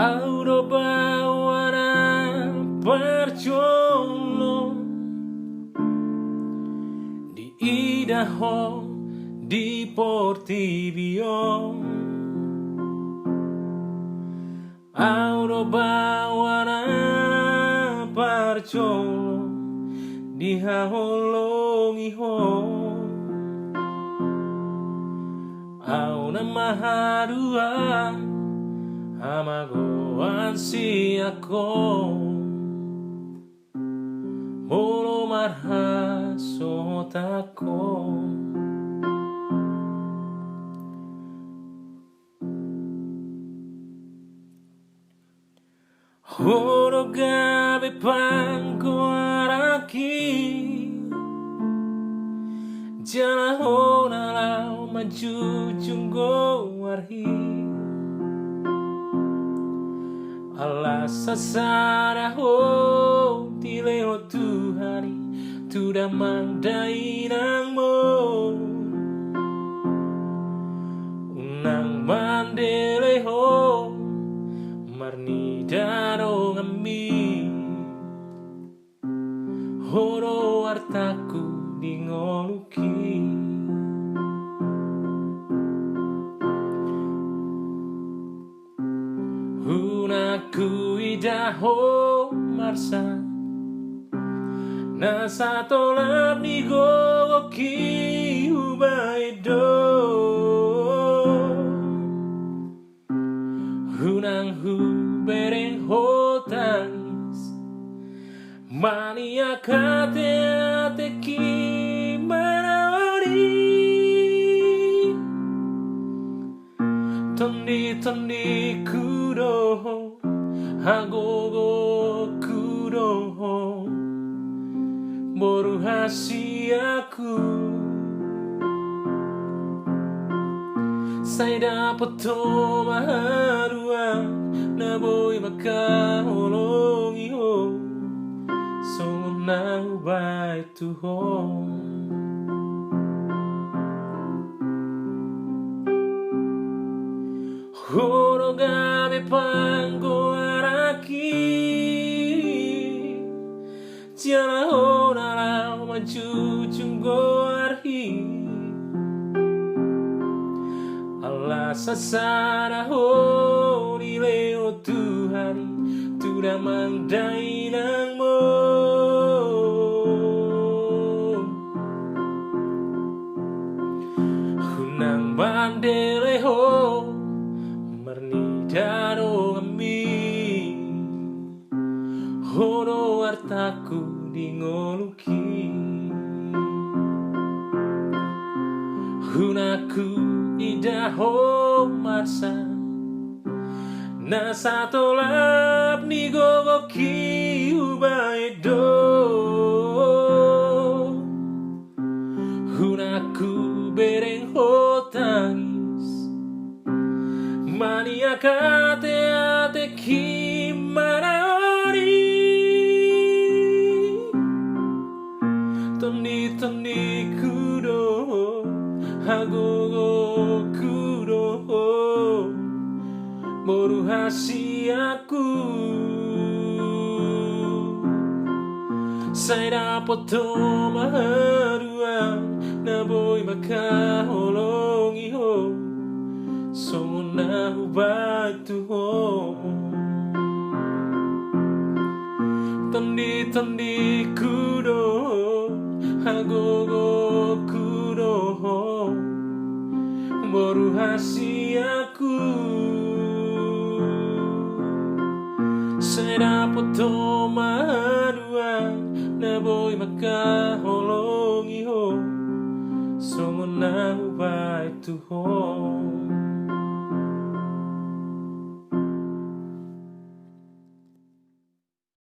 Auro bawana percolo di Idaho di Portivio. Auro bawana percolo di Haholongiho. Au namaharua amagoan si ako molo marha sotako. Horo gabe pango araki jana hona lau maju junggo warhi ala sasara ho tileo Tuhani tu damang dainang mo unang mandele ho marni daro ngami horo artaku dingoluki. Hunaku Idaho marsa na sato lab ni goki ubaido hunang hu bereng hotangis mania kate ateki manawari tondi kuroho hagogo kuroho boru hasiaku saya dapat maharua na boy makaholongi ho so na ubay tuhong. Horo gabe pango araki tiara hona lau maju junggo arhi ala sasara ho dileo Tuhani tu damang dainang mo hunang bandele ho marni daro ngami horo artaku dingoluki. Hunaku Idaho marsa na sato lab ni gogoki ubaido hunaku bereng hotangis mania kate ateki manawari tondi kuroho hagogo kuroho boru hasiaku saya dapat maharua na boy makaholongi ho so na ubatu ho tondi kuroho hagogo kuroho boru hasiaku saya dapat maharua na boy makaholongi ho so na ubay tuhong.